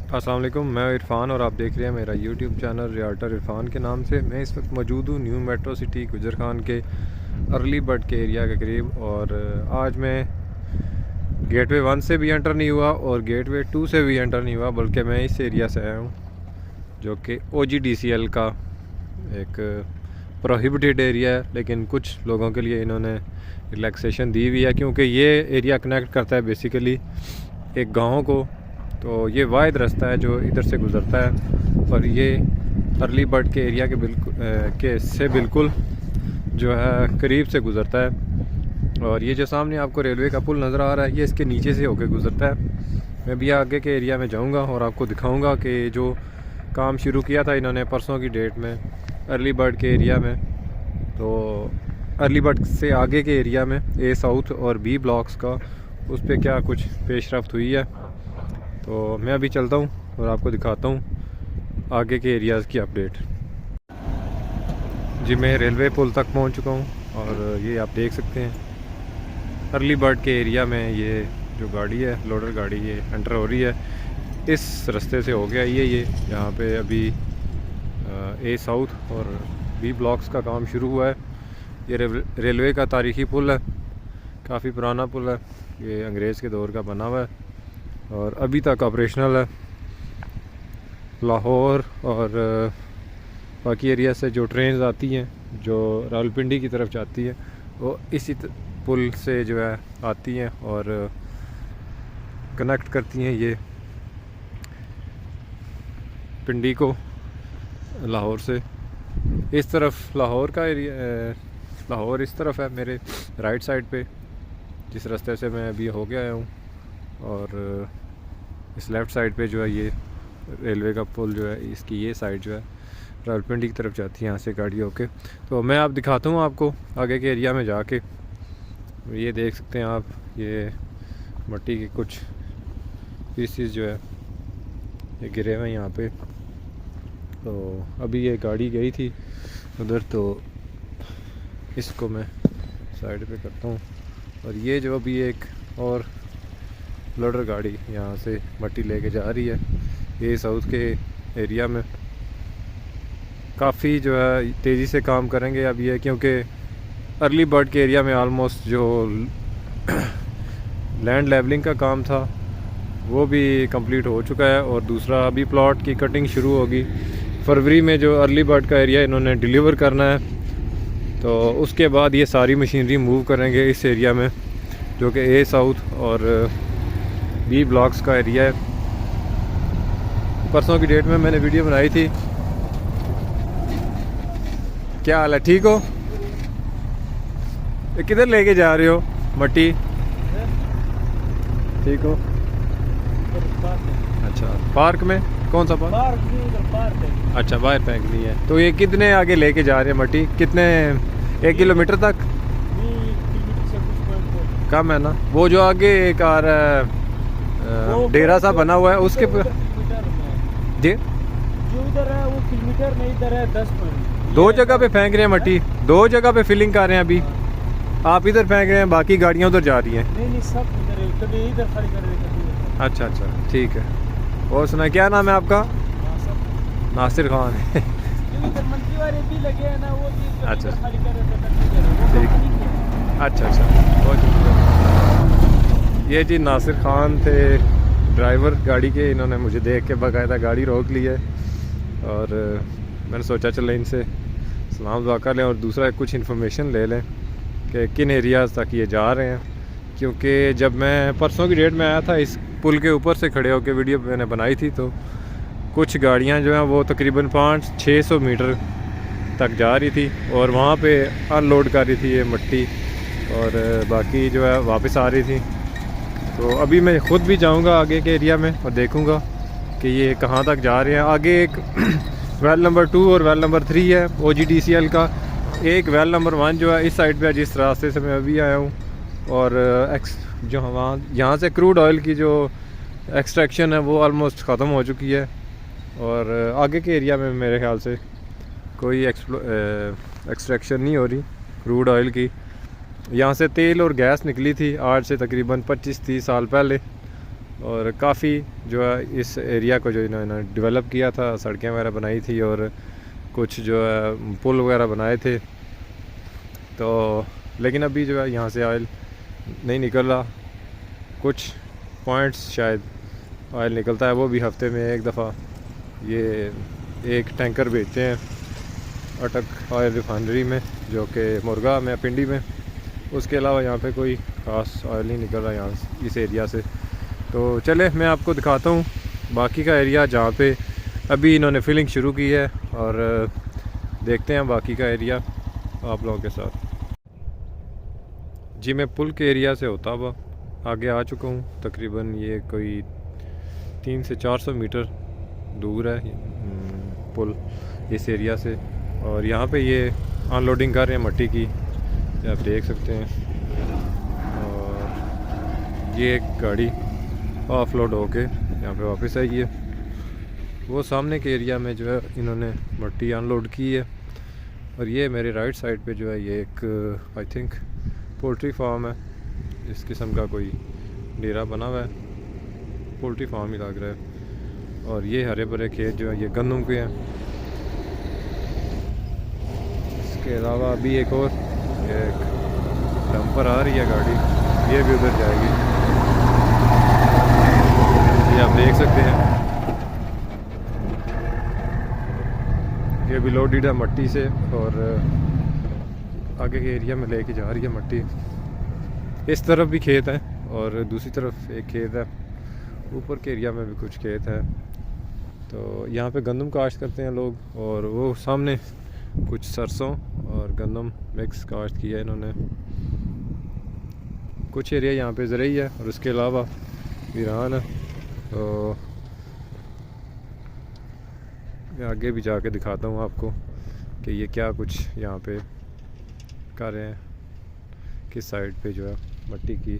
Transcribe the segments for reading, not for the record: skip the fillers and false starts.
अस्सलाम वालेकुम, मैं इरफ़ान और आप देख रहे हैं मेरा यूट्यूब चैनल रियाल्टर इरफ़ान के नाम से। मैं इस वक्त मौजूद हूँ न्यू मेट्रो सिटी गुजर खान के अर्ली बर्ड के एरिया के करीब। और आज मैं गेटवे 1 से भी एंटर नहीं हुआ और गेटवे 2 से भी एंटर नहीं हुआ, बल्कि मैं इस एरिया से आया हूँ जो कि OGDCL का एक प्रोहिबिटेड एरिया है। लेकिन कुछ लोगों के लिए इन्होंने रिलैक्सेशन दी हुई है, क्योंकि ये एरिया कनेक्ट करता है बेसिकली एक गाँव को। तो ये वाहिद रास्ता है जो इधर से गुज़रता है और ये अर्ली बर्ड के एरिया के बिल्कुल जो है करीब से गुज़रता है। और ये जो सामने आपको रेलवे का पुल नज़र आ रहा है, ये इसके नीचे से होकर गुज़रता है। मैं भी आगे के एरिया में जाऊंगा और आपको दिखाऊंगा कि जो काम शुरू किया था इन्होंने परसों की डेट में अर्ली बर्ड के एरिया में, तो अर्ली बर्ड से आगे के एरिया में A साउथ और B ब्लॉक्स का उस पर क्या कुछ पेशरफ्त हुई है। तो मैं अभी चलता हूँ और आपको दिखाता हूँ आगे के एरियाज़ की अपडेट। जी, मैं रेलवे पुल तक पहुँच चुका हूँ और ये आप देख सकते हैं अर्ली बर्ड के एरिया में ये जो गाड़ी है, लोडर गाड़ी, ये एंटर हो रही है इस रास्ते से हो गया। ये यहाँ पे अभी A साउथ और B ब्लॉक्स का काम शुरू हुआ है। ये रेलवे का तारीखी पुल है, काफ़ी पुराना पुल है, ये अंग्रेज़ के दौर का बना हुआ है और अभी तक ऑपरेशनल है। लाहौर और बाकी एरिया से जो ट्रेन्स आती हैं जो रावलपिंडी की तरफ जाती हैं वो इसी पुल से जो है आती हैं और कनेक्ट करती हैं ये पिंडी को लाहौर से। इस तरफ लाहौर का एरिया, लाहौर इस तरफ है मेरे राइट साइड पे, जिस रास्ते से मैं अभी हो गया हूँ। और इस लेफ़्ट साइड पे जो है ये रेलवे का पुल जो है, इसकी ये साइड जो है रावलपिंडी की तरफ जाती है यहाँ से गाड़ी होके। तो मैं आप दिखाता हूँ आपको आगे के एरिया में जाके। ये देख सकते हैं आप, ये मट्टी के कुछ पीसीस जो है ये गिरे हुए हैं यहाँ पे। तो अभी ये गाड़ी गई थी उधर, तो इसको मैं साइड पे करता हूँ। और ये जो अभी एक और लोडर गाड़ी यहाँ से मट्टी लेके जा रही है ये साउथ के एरिया में, काफ़ी जो है तेज़ी से काम करेंगे अब ये, क्योंकि अर्ली बर्ड के एरिया में आलमोस्ट जो लैंड लेवलिंग का काम था वो भी कंप्लीट हो चुका है और दूसरा अभी प्लॉट की कटिंग शुरू होगी फरवरी में। जो अर्ली बर्ड का एरिया इन्होंने डिलीवर करना है, तो उसके बाद ये सारी मशीनरी मूव करेंगे इस एरिया में जो कि A साउथ और B ब्लॉक्स का एरिया है। परसों की डेट में मैंने वीडियो बनाई थी। क्या हाल है, ठीक हो? किधर लेके जा रहे हो मट्टी? ठीक हो? अच्छा, पार्क में? कौन सा पार्क? पार्क है। अच्छा, बाहर फेंकनी है। तो ये कितने आगे लेके जा रहे हैं मट्टी? कितने, 1 किलोमीटर तक? कम है ना? वो जो आगे एक आ रहा है डेरा सा बना हुआ है उसके जी, जो उधर है वो किलोमीटर नहीं, इधर है 10 पॉइंट। 2 जगह पे फेंक रहे हैं मट्टी, 2 जगह पे फिलिंग कर रहे हैं। अभी आप इधर फेंक रहे हैं, बाकी गाड़ियाँ उधर जा रही हैं। नहीं, सब इधर है, कभी इधर खाली कर देते। अच्छा अच्छा, ठीक है। और सुना, क्या नाम है आपका? नासिर खान है। इधर मंत्री वाले भी लगे हैं ना, वो भी अच्छा, खाली कर देते। ठीक। अच्छा अच्छा, बहुत शुक्रिया। ये जी नासिर खान थे ड्राइवर गाड़ी के, इन्होंने मुझे देख के बाकायदा गाड़ी रोक ली है और मैंने सोचा चलें इनसे सलाम दुआ कर लें और दूसरा कुछ इन्फॉर्मेशन ले लें कि किन एरियाज़ तक ये जा रहे हैं। क्योंकि जब मैं परसों की डेट में आया था, इस पुल के ऊपर से खड़े होकर वीडियो मैंने बनाई थी, तो कुछ गाड़ियाँ जो हैं वो तकरीबन 500-600 मीटर तक जा रही थी और वहाँ पे अनलोड कर रही थी ये मट्टी और बाकी जो है वापस आ रही थी। तो अभी मैं ख़ुद भी जाऊंगा आगे के एरिया में और देखूंगा कि ये कहाँ तक जा रहे हैं। आगे एक वेल नंबर 2 और वेल नंबर 3 है OGDCL का। एक वेल नंबर 1 जो है इस साइड पे है, जिस रास्ते से मैं अभी आया हूँ। और जो यहाँ से क्रूड ऑयल की जो एक्सट्रैक्शन है वो ऑलमोस्ट ख़त्म हो चुकी है और आगे के एरिया में मेरे ख्याल से कोई एक्सट्रैक्शन नहीं हो रही क्रूड ऑयल की। यहाँ से तेल और गैस निकली थी आज से तकरीबन 25-30 साल पहले, और काफ़ी जो है इस एरिया को जो इन्होंने डेवलप किया था, सड़कें वगैरह बनाई थी और कुछ जो है पुल वगैरह बनाए थे। तो लेकिन अभी जो है यहाँ से ऑयल नहीं निकल रहा। कुछ पॉइंट्स शायद ऑयल निकलता है, वो भी हफ्ते में एक दफ़ा। ये एक टैंकर भेजते हैं अटक ऑयल रिफाइनरी में, जो कि मुर्गा में पिंडी में। उसके अलावा यहाँ पे कोई ख़ास ऑयल नहीं निकल रहा यहाँ इस एरिया से। तो चले मैं आपको दिखाता हूँ बाकी का एरिया जहाँ पे अभी इन्होंने फिलिंग शुरू की है, और देखते हैं बाकी का एरिया आप लोगों के साथ। जी मैं पुल के एरिया से होता हुआ आगे आ चुका हूँ। तकरीबन ये कोई 300 से 400 मीटर दूर है पुल इस एरिया से, और यहाँ पे ये अनलोडिंग कर रहे हैं मट्टी की, आप देख सकते हैं। और ये एक गाड़ी ऑफलोड होके यहाँ पे वापस आई है। वो सामने के एरिया में जो है इन्होंने मट्टी अनलोड की है। और ये मेरे राइट साइड पे जो है ये एक आई थिंक पोल्ट्री फार्म है। इस किस्म का कोई डेरा बना हुआ है, पोल्ट्री फार्म ही लग रहा है। और ये हरे भरे खेत जो है ये गंदम के हैं। इसके अलावा अभी एक और एक डंपर आ रही है गाड़ी, ये भी उधर जाएगी, ये आप देख सकते हैं। ये भी लोडेड है मट्टी से, और आगे के एरिया में लेके जा रही है मट्टी। इस तरफ भी खेत है और दूसरी तरफ एक खेत है, ऊपर के एरिया में भी कुछ खेत है। तो यहाँ पे गंदम काश्त करते हैं लोग, और वो सामने कुछ सरसों और गंदम मिक्स काश्त किया है इन्होंने। कुछ एरिया यहाँ पे ज़रई है और उसके अलावा वीरान है। तो मैं आगे भी जाके दिखाता हूँ आपको कि ये क्या कुछ यहाँ पे कर रहे हैं, किस साइड पे जो है मट्टी की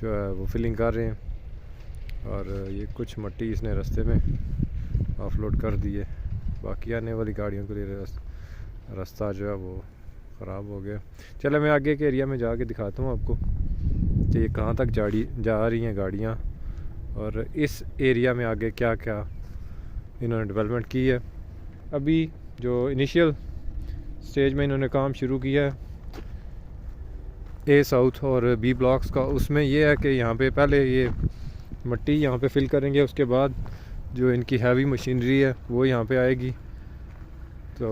जो है वो फिलिंग कर रहे हैं। और ये कुछ मट्टी इसने रास्ते में ऑफलोड कर दी है, बाकी आने वाली गाड़ियों के लिए रास्ता जो है वो ख़राब हो गया। चलो मैं आगे के एरिया में जाके दिखाता हूँ आपको कि ये कहाँ तक जा रही हैं गाड़ियाँ, और इस एरिया में आगे क्या क्या इन्होंने डेवलपमेंट की है। अभी जो इनिशियल स्टेज में इन्होंने काम शुरू किया है ए साउथ और बी ब्लॉक्स का, उसमें ये है कि यहाँ पे पहले ये मट्टी यहाँ पे फिल करेंगे, उसके बाद जो इनकी हैवी मशीनरी है वो यहाँ पे आएगी। तो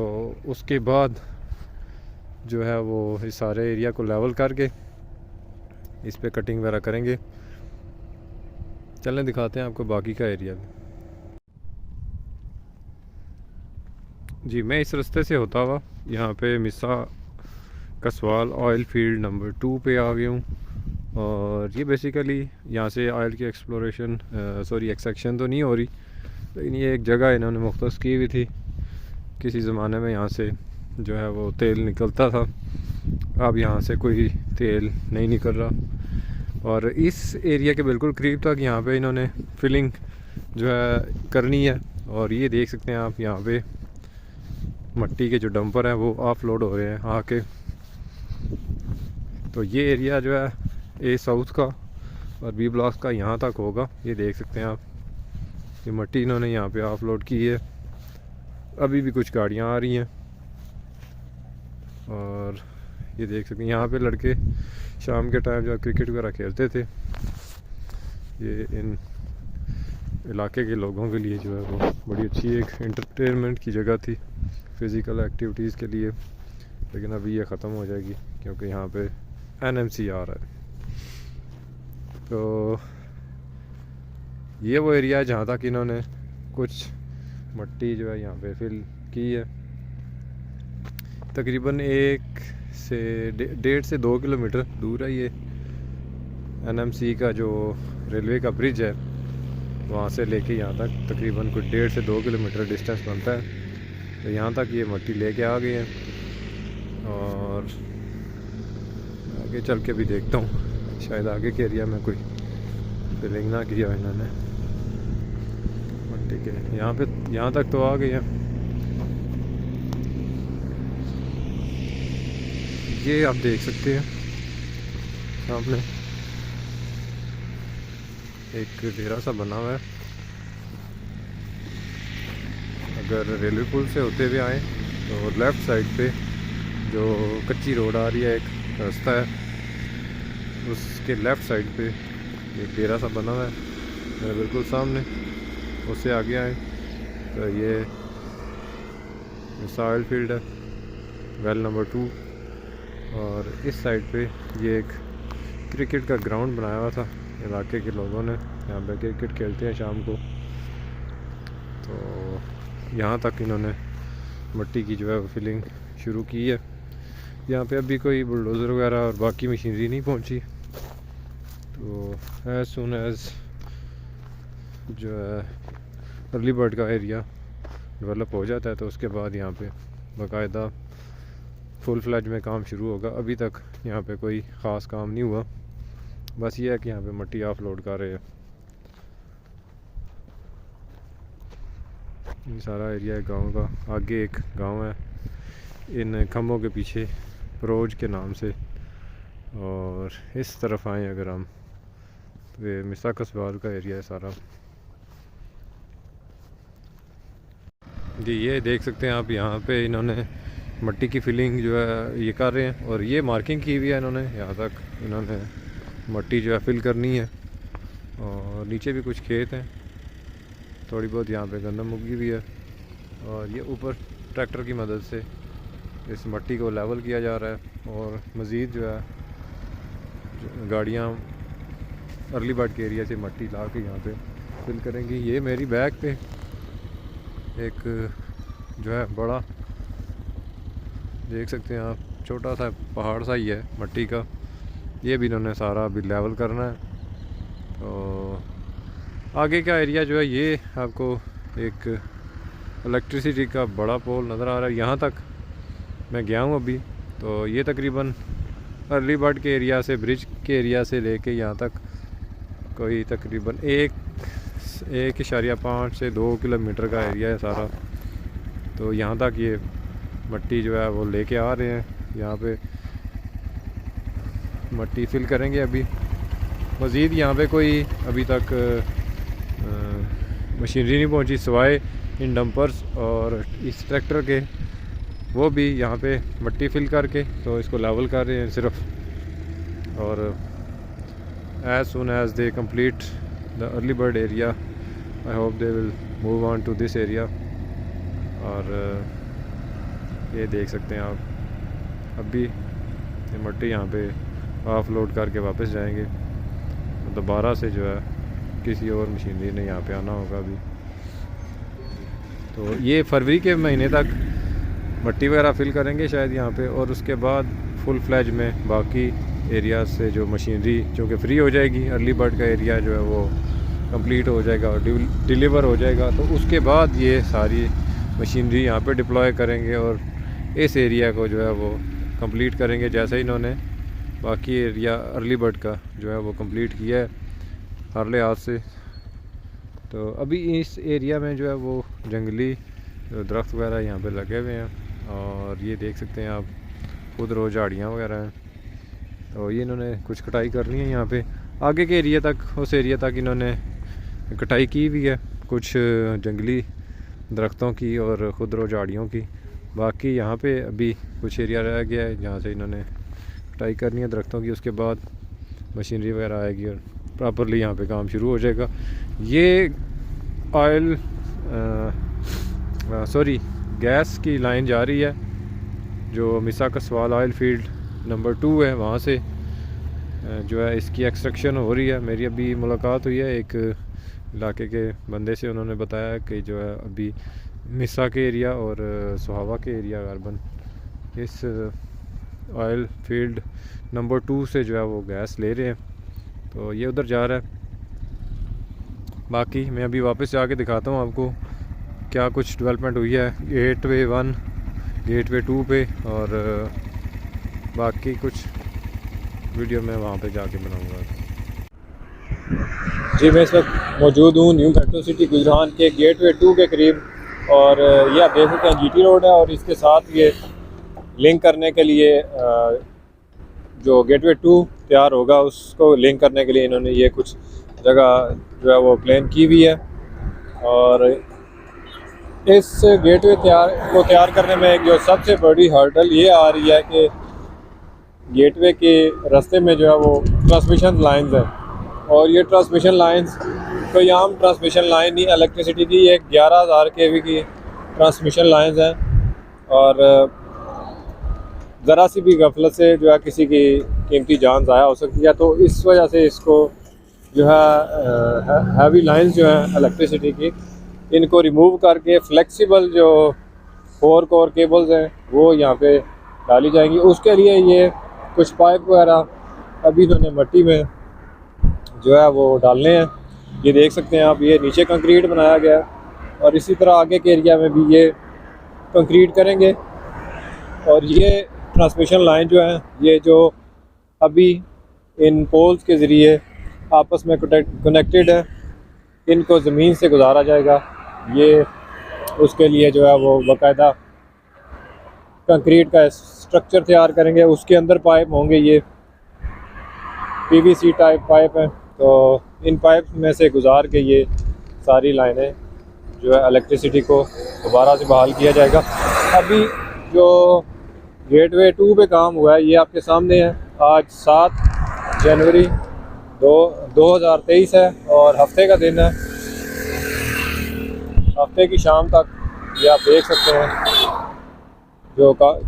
उसके बाद जो है वो इस सारे एरिया को लेवल करके इस पे कटिंग वगैरह करेंगे। चलें दिखाते हैं आपको बाकी का एरिया भी। जी मैं इस रास्ते से होता हुआ यहाँ पे मिसा कसवाल ऑयल फील्ड नंबर 2 पे आ गया हूँ। और ये बेसिकली यहाँ से ऑयल की एक्सट्रैक्शन तो नहीं हो रही, लेकिन ये एक जगह इन्होंने मुख्तस की हुई थी। किसी ज़माने में यहाँ से जो है वो तेल निकलता था, अब यहाँ से कोई तेल नहीं निकल रहा। और इस एरिया के बिल्कुल करीब तक यहाँ पे इन्होंने फिलिंग जो है करनी है। और ये देख सकते हैं आप, यहाँ पे मट्टी के जो डंपर हैं वो ऑफलोड हो रहे हैं आके। तो ये एरिया जो है ए साउथ का और बी ब्लॉक का यहाँ तक होगा। ये देख सकते हैं आप, ये मट्टी इन्होंने यहाँ पे ऑफलोड की है। अभी भी कुछ गाड़ियाँ आ रही हैं, और ये देख सकते हैं यहाँ पे लड़के शाम के टाइम जो क्रिकेट वगैरह खेलते थे। ये इन इलाके के लोगों के लिए जो है वो बड़ी अच्छी एक एंटरटेनमेंट की जगह थी फ़िज़िकल एक्टिविटीज़ के लिए। लेकिन अभी ये ख़त्म हो जाएगी क्योंकि यहाँ पे NMC आ रहा है। तो ये वो एरिया है जहाँ तक इन्होंने कुछ मट्टी जो है यहाँ पे फिल की है। तकरीबन 1 से 2 किलोमीटर दूर है ये NMC का जो रेलवे का ब्रिज है, वहाँ से लेके यहाँ तक तकरीबन कुछ 1.5 से 2 किलोमीटर डिस्टेंस बनता है। तो यहाँ तक ये मट्टी लेके आ गए हैं, और आगे चल के भी देखता हूँ, शायद आगे के एरिया में कोई फिलिंग ना किया इन्होंने मट्टी के। यहाँ तक तो आ गए हैं। ये आप देख सकते हैं सामने, एक डेरा सा बना हुआ है। अगर रेलवे पुल से होते हुए आएँ तो लेफ़्ट साइड पे जो कच्ची रोड आ रही है, एक रास्ता है, उसके लेफ़्ट साइड पे एक डेरा सा बना हुआ है मेरे बिल्कुल सामने। उससे आगे आए तो ये मिसाइल फील्ड है, वेल नंबर 2। और इस साइड पे ये एक क्रिकेट का ग्राउंड बनाया हुआ था इलाके के लोगों ने, यहाँ पे क्रिकेट खेलते हैं शाम को। तो यहाँ तक इन्होंने मिट्टी की जो है फिलिंग शुरू की है। यहाँ पे अभी कोई बुलडोज़र वगैरह और बाकी मशीनरी नहीं पहुँची। तो एज सुन एज़ जो है अर्ली बर्ड का एरिया डेवलप हो जाता है तो उसके बाद यहाँ पे बाकायदा फुल फ्लैज में काम शुरू होगा। अभी तक यहाँ पे कोई ख़ास काम नहीं हुआ, बस ये है कि यहाँ पे मिट्टी ऑफलोड कर रहे हैं। ये सारा एरिया है गांव का। आगे एक गांव है इन खम्भों के पीछे प्रोज के नाम से। और इस तरफ आए अगर हम तो ये मिसा कस्बाल का एरिया है सारा जी। ये देख सकते हैं आप, यहाँ पे इन्होंने मिट्टी की फिलिंग जो है ये कर रहे हैं और ये मार्किंग की हुई है इन्होंने। यहाँ तक इन्होंने मिट्टी जो है फिल करनी है। और नीचे भी कुछ खेत हैं, थोड़ी बहुत यहाँ पे गंदम उगी हुई है। और ये ऊपर ट्रैक्टर की मदद से इस मिट्टी को लेवल किया जा रहा है। और मज़ीद जो है गाड़ियाँ अर्ली बर्ड के एरिया से मिट्टी ला के यहाँ पे फिल करेंगी। ये मेरी बैक पे एक जो है बड़ा देख सकते हैं आप, छोटा सा पहाड़ सा ही है मिट्टी का। ये भी इन्होंने सारा अभी लेवल करना है। तो आगे का एरिया जो है ये आपको एक इलेक्ट्रिसिटी का बड़ा पोल नज़र आ रहा है। यहाँ तक मैं गया हूँ अभी। तो ये तकरीबन अर्ली बर्ड के एरिया से, ब्रिज के एरिया से लेके यहाँ तक कोई तकरीबन 1.5 से 2 किलोमीटर का एरिया है सारा। तो यहाँ तक ये मिट्टी जो है वो लेके आ रहे हैं। यहाँ पे मिट्टी फिल करेंगे अभी। मज़ीद यहाँ पे कोई अभी तक मशीनरी नहीं पहुँची सिवाय इन डंपर्स और इस ट्रैक्टर के। वो भी यहाँ पे मिट्टी फिल करके तो इसको लेवल कर रहे हैं सिर्फ। और as soon as they complete the early bird area I hope they will move on to this area. और ये देख सकते हैं आप, अभी ये मिट्टी यहाँ पे ऑफ लोड करके वापस जाएंगे। दोबारा से जो है किसी और मशीनरी ने यहाँ पे आना होगा अभी। तो ये फरवरी के महीने तक मिट्टी वगैरह फिल करेंगे शायद यहाँ पे। और उसके बाद फुल फ्लैज में बाकी एरिया से जो मशीनरी जो कि फ्री हो जाएगी, अर्ली बर्ड का एरिया जो है वो कंप्लीट हो जाएगा और डिलीवर हो जाएगा। तो उसके बाद ये सारी मशीनरी यहाँ पे डिप्लॉय करेंगे और इस एरिया को जो है वो कंप्लीट करेंगे। जैसे इन्होंने बाकी एरिया अर्ली बर्ड का जो है वो कंप्लीट किया है हर लिहाज से। तो अभी इस एरिया में जो है वो जंगली दरख्त वगैरह यहाँ पे लगे हुए हैं। और ये देख सकते हैं आप, खुद रोज झाड़ियाँ वगैरह हैं। तो ये इन्होंने कुछ कटाई करनी है यहाँ पे आगे के एरिया तक। उस एरिया तक इन्होंने कटाई की भी है, कुछ जंगली दरख्तों की और खुदरो झाड़ियों की। बाकी यहाँ पे अभी कुछ एरिया रह गया है जहाँ से इन्होंने कटाई करनी है दरख्तों की। उसके बाद मशीनरी वगैरह आएगी और प्रॉपरली यहाँ पे काम शुरू हो जाएगा। ये ऑयल गैस की लाइन जा रही है जो मिसा कस्बाल ऑयल फील्ड नंबर 2 है, वहाँ से जो है इसकी एक्सट्रैक्शन हो रही है। मेरी अभी मुलाकात हुई है एक इलाके के बंदे से। उन्होंने बताया कि जो है अभी मिसा के एरिया और सुहावा के एरिया अर्बन इस ऑयल फील्ड नंबर 2 से जो है वो गैस ले रहे हैं। तो ये उधर जा रहा है। बाकी मैं अभी वापस जाके दिखाता हूँ आपको क्या कुछ डेवलपमेंट हुई है गेटवे 1, गेटवे 2 पे। और बाकी कुछ वीडियो मैं वहाँ पे जाके बनाऊँगा। जी मैं इस वक्त मौजूद हूँ न्यू मेट्रो सिटी गुजरान के गेटवे 2 के करीब। और ये आप देख सकते हैं जीटी रोड है और इसके साथ ये लिंक करने के लिए जो गेटवे 2 तैयार होगा उसको लिंक करने के लिए इन्होंने ये कुछ जगह जो है वो प्लान की हुई है। और इस गेटवे को तैयार करने में एक जो सबसे बड़ी हर्डल ये आ रही है कि गेटवे के रास्ते में जो है वो ट्रांसमिशन लाइंस हैं, और ये ट्रांसमिशन लाइंस कोई आम ट्रांसमिशन लाइन नहीं, इलेक्ट्रिसिटी की एक 11,000 kV की ट्रांसमिशन लाइंस हैं। और ज़रा सी भी गफलत से जो है किसी की कीमती जान ज़ाया हो सकती है। तो इस वजह से इसको जो है हैवी लाइंस जो हैं इलेक्ट्रिसिटी की, इनको रिमूव करके फ्लेक्सिबल जो 4 कोर केबल्स हैं वो यहाँ पे डाली जाएंगी। उसके लिए ये कुछ पाइप वगैरह अभी इन्होंने मट्टी में जो है वो डालने हैं। ये देख सकते हैं आप, ये नीचे कंक्रीट बनाया गया है और इसी तरह आगे के एरिया में भी ये कंक्रीट करेंगे। और ये ट्रांसमिशन लाइन जो है, ये जो अभी इन पोल्स के ज़रिए आपस में कनेक्टेड है, इनको ज़मीन से गुजारा जाएगा। ये उसके लिए जो है वो बाकायदा कंक्रीट का स्ट्रक्चर तैयार करेंगे, उसके अंदर पाइप होंगे, ये PVC टाइप पाइप हैं। तो इन पाइप में से गुजार के ये सारी लाइनें जो है इलेक्ट्रिसिटी को दोबारा से बहाल किया जाएगा। अभी जो गेटवे 2 पे काम हुआ है ये आपके सामने है। आज 7 जनवरी 2023 है और हफ्ते का दिन है। हफ्ते की शाम तक ये आप देख सकते हैं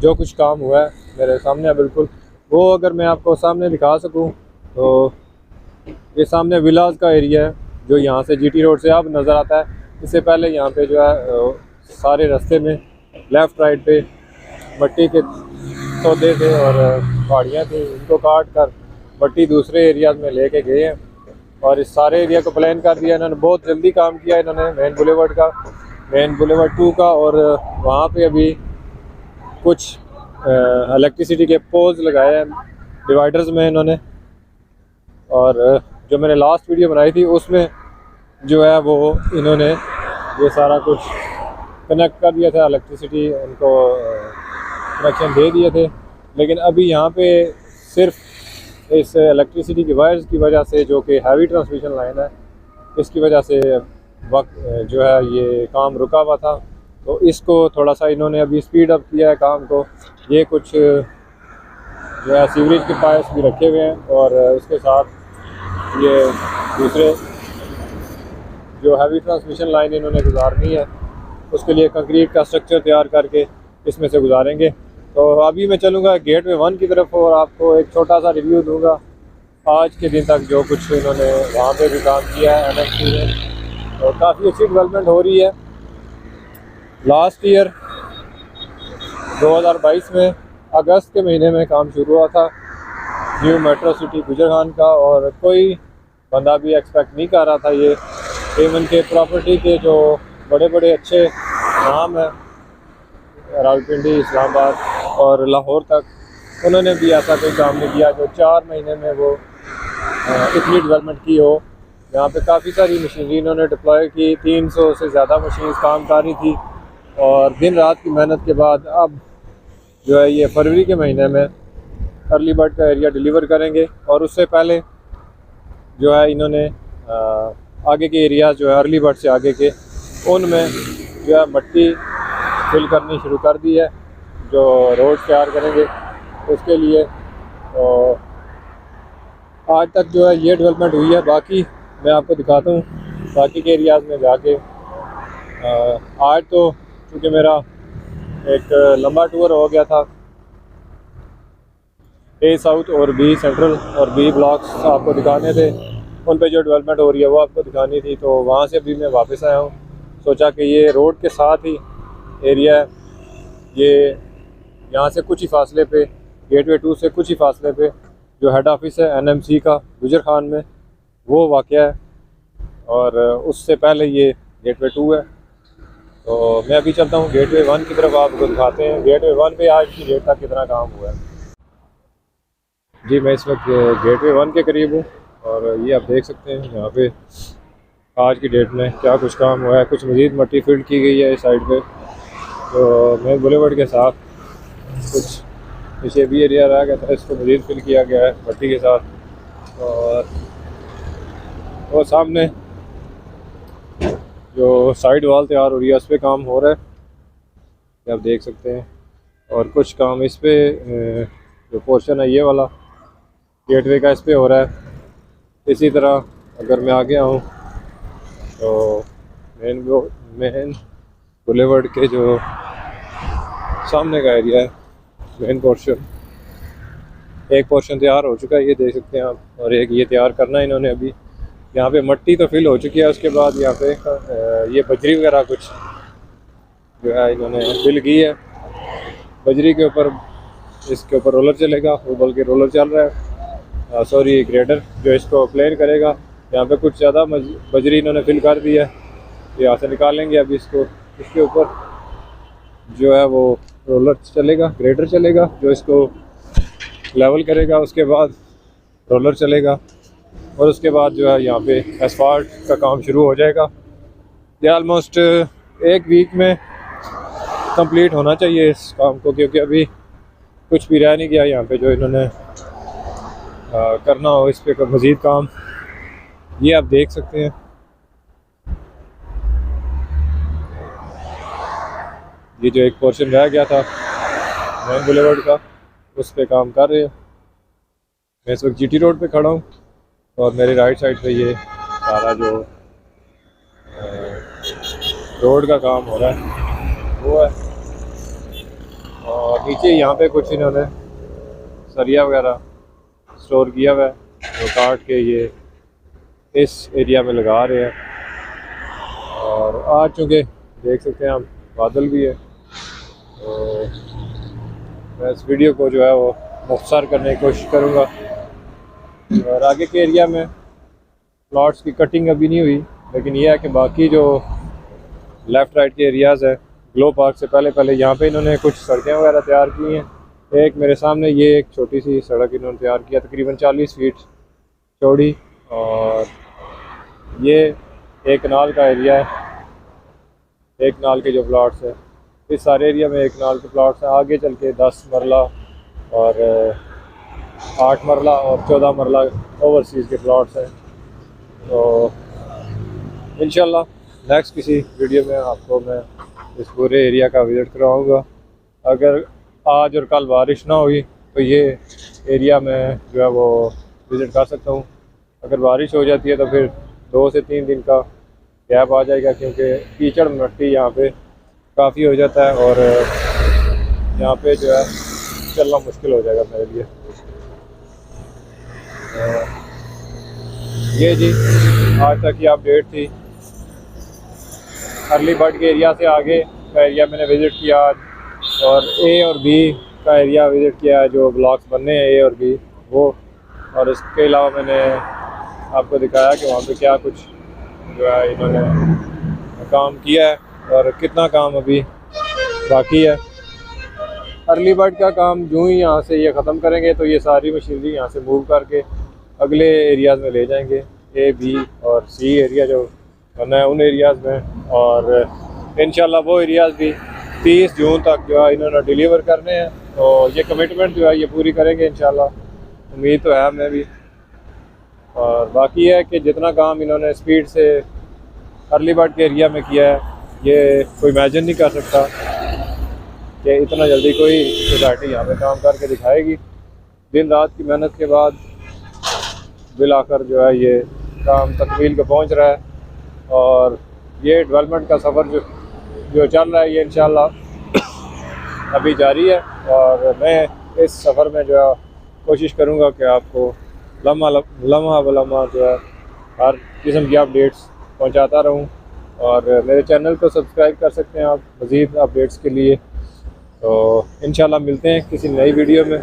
जो कुछ काम हुआ है मेरे सामने है बिल्कुल। वो अगर मैं आपको सामने दिखा सकूं तो ये सामने विलास का एरिया है जो यहाँ से GT रोड से अब नज़र आता है। इससे पहले यहाँ पे जो है सारे रास्ते में लेफ़्ट राइट पे मट्टी के सौदे थे और पहाड़ियाँ थी, इनको काट कर मट्टी दूसरे एरियाज़ में लेके गए हैं और इस सारे एरिया को प्लान कर दिया इन्होंने। बहुत जल्दी काम किया इन्होंने मेन बुलेवर्ड 2 का। और वहाँ पे अभी कुछ इलेक्ट्रिसिटी के पोल्स लगाए हैं डिवाइडर्स में इन्होंने। और जो मैंने लास्ट वीडियो बनाई थी उसमें जो है वो इन्होंने ये सारा कुछ कनेक्ट कर दिया था, इलेक्ट्रिसिटी उनको कनेक्शन दे दिए थे। लेकिन अभी यहाँ पे सिर्फ इस इलेक्ट्रिसिटी की वायर्स की वजह से, जो कि हैवी ट्रांसमिशन लाइन है, इसकी वजह से वक्त जो है ये काम रुका हुआ था। तो इसको थोड़ा सा इन्होंने अभी स्पीड अप किया है काम को। ये कुछ जो है सीवरेज के पाइप्स भी रखे हुए हैं और उसके साथ ये दूसरे जो हैवी ट्रांसमिशन लाइन इन्होंने गुजारनी है, उसके लिए कंक्रीट का स्ट्रक्चर तैयार करके इसमें से गुजारेंगे। तो अभी मैं चलूँगा गेटवे 1 की तरफ और आपको एक छोटा सा रिव्यू दूंगा आज के दिन तक जो कुछ इन्होंने वहाँ पे भी काम किया है NMC में। और काफ़ी अच्छी डेवलपमेंट हो रही है। लास्ट ईयर 2022 में अगस्त के महीने में काम शुरू हुआ था न्यू मेट्रो सिटी गुजरखान का, और कोई बंदा भी एक्सपेक्ट नहीं कर रहा था ये इवन के प्रॉपर्टी के जो बड़े बड़े अच्छे नाम हैं रावलपिंडी, इस्लामाबाद और लाहौर तक, उन्होंने भी ऐसा कोई काम नहीं किया जो 4 महीने में वो इतनी डेवलपमेंट की हो। यहाँ पे काफ़ी सारी मशीनरी इन्होंने डिप्लॉय की, 300 से ज़्यादा मशीन काम कर रही थी और दिन रात की मेहनत के बाद अब जो है ये फरवरी के महीने में अर्ली बर्ड का एरिया डिलीवर करेंगे। और उससे पहले जो है इन्होंने आगे के एरिया जो है अर्ली बर्ड से आगे के, उनमें जो है मट्टी फिल करनी शुरू कर दी है जो रोड तैयार करेंगे उसके लिए। और आज तक जो है ये डेवलपमेंट हुई है। बाकी मैं आपको दिखाता हूँ बाकी के एरियाज़ में जाके। आज तो क्योंकि मेरा एक लंबा टूर हो गया था, A साउथ और B सेंट्रल और B ब्लॉक्स आपको दिखाने थे, उन पे जो डेवलपमेंट हो रही है वो आपको दिखानी थी। तो वहाँ से अभी मैं वापस आया हूँ। सोचा कि ये रोड के साथ ही एरिया है, ये यहाँ से कुछ ही फासले पे, गेटवे 2 से कुछ ही फासले पे जो हेड ऑफिस है NMC का गुजरखान में वो वाक़या है, और उससे पहले ये गेटवे 2 है। तो मैं अभी चलता हूँ गेटवे 1 की तरफ, आपको दिखाते हैं गेटवे 1 पे आज की डेट तक कितना काम हुआ है। जी मैं इस वक्त गेटवे 1 के करीब हूँ और ये आप देख सकते हैं यहाँ पे आज की डेट में क्या कुछ काम हुआ है। कुछ मज़ीद मट्टी फील्ड की गई है इस साइड पे, तो मेन बुलेवर्ड के साथ कुछ पीछे भी एरिया रह गया था, इसको मज़ीद फिल किया गया है मट्टी के साथ। और वो सामने जो साइड वॉल तैयार हो रही है उस पर काम हो रहा है, आप देख सकते हैं। और कुछ काम इस पे जो पोर्शन है ये वाला गेटवे का, इस पे हो रहा है। इसी तरह अगर मैं आगे आऊँ तो मेन बुलेवर्ड के जो सामने का एरिया है, मेन पोर्शन, एक पोर्शन तैयार हो चुका है, ये देख सकते हैं आप, और एक ये तैयार करना है इन्होंने अभी। यहाँ पे मट्टी तो फिल हो चुकी है, उसके बाद यहाँ पे ये बजरी वगैरह कुछ जो है इन्होंने फिल की है। बजरी के ऊपर, इसके ऊपर रोलर चलेगा, वो बल्कि रोलर चल रहा है, सॉरी ग्रेडर जो इसको प्लेन करेगा। यहाँ पे कुछ ज़्यादा बजरी इन्होंने फिल कर दी है, यहाँ से निकालेंगे अभी इसको। इसके ऊपर जो है वो रोलर चलेगा, ग्रेडर चलेगा जो इसको लेवल करेगा, उसके बाद रोलर चलेगा, और उसके बाद जो है यहाँ पे एसफाल्ट का काम शुरू हो जाएगा। ये ऑलमोस्ट 1 वीक में कंप्लीट होना चाहिए इस काम को, क्योंकि अभी कुछ भी रह नहीं गया यहाँ पे जो इन्होंने करना हो इस पे मज़ीद काम। ये आप देख सकते हैं, ये जो एक पोर्शन रह गया था मेन बुलेवर्ड का, उस पे काम कर रहे हैं। मैं इस वक्त जीटी रोड पे खड़ा हूँ और मेरी राइट साइड पे ये सारा जो रोड का काम हो रहा है वो है, और नीचे यहाँ पे कुछ इन्होंने सरिया वगैरह स्टोर किया हुआ है जो काट के ये इस एरिया में लगा रहे हैं। और आज चूँकि देख सकते हैं आप बादल भी है, तो मैं इस वीडियो को जो है वो मुख्तसर करने की कोशिश करूँगा। और आगे के एरिया में प्लॉट्स की कटिंग अभी नहीं हुई, लेकिन यह है कि बाकी जो लेफ़्ट राइट के एरियाज़ है, ग्लो पार्क से पहले यहाँ पे इन्होंने कुछ सड़कें वगैरह तैयार की हैं। एक मेरे सामने ये एक छोटी सी सड़क इन्होंने तैयार किया, तकरीबन 40 फीट चौड़ी, और ये एक कनाल का एरिया है, एक कनाल के जो प्लॉट्स है, इस सारे एरिया में एक कनाल के प्लॉट्स हैं। आगे चल के 10 मरला और 8 मरला और 14 मरला ओवरसीज़ के प्लॉट्स हैं। तो इंशाल्लाह नेक्स्ट किसी वीडियो में आपको मैं इस पूरे एरिया का विज़िट करवाऊँगा। अगर आज और कल बारिश ना हुई तो ये एरिया में जो है वो विज़िट कर सकता हूँ। अगर बारिश हो जाती है तो फिर 2 से 3 दिन का गैप आ जाएगा, क्योंकि कीचड़ मिट्टी यहाँ पे काफ़ी हो जाता है और यहाँ पे जो है चलना मुश्किल हो जाएगा मेरे लिए। ये जी आज तक की अपडेट थी। अर्ली बर्ड के एरिया से आगे का एरिया मैंने विज़िट किया आज, और ए और बी का एरिया विज़िट किया, जो ब्लॉक्स बनने हैं ए और बी वो। और इसके अलावा मैंने आपको दिखाया कि वहाँ पे क्या कुछ जो है इन्होंने काम किया है और कितना काम अभी बाकी है। अर्ली बर्ड का काम जो ही यहाँ से ये ख़त्म करेंगे तो ये सारी मशीनरी यहाँ से मूव करके अगले एरियाज़ में ले जाएंगे, ए बी और सी एरिया जो बनना है उन एरियाज़ में। और इंशाल्लाह वो एरियाज़ भी 30 जून तक जो है इन्होंने डिलीवर करने हैं, तो ये कमिटमेंट जो है ये पूरी करेंगे इंशाल्लाह, उम्मीद तो है हमें भी। और बाकी है कि जितना काम इन्होंने स्पीड से अर्ली बर्ड के एरिया में किया है, ये कोई इमेजिन नहीं कर सकता कि इतना जल्दी कोई सोसाइटी यहाँ पे काम करके दिखाएगी। दिन रात की मेहनत के बाद बिल आकर जो है ये काम तकमील को पहुँच रहा है, और ये डेवलपमेंट का सफ़र जो चल रहा है ये इंशाल्लाह अभी जारी है। और मैं इस सफ़र में जो है कोशिश करूँगा कि आपको लम्हा ब लम्हा जो है हर किस्म की अपडेट्स पहुँचाता रहूँ। और मेरे चैनल को सब्सक्राइब कर सकते हैं आप मज़ीद अपडेट्स के लिए। तो इंशाल्लाह मिलते हैं किसी नई वीडियो में।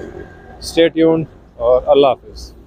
स्टे ट्यून्ड और अल्लाह हाफ़िज़।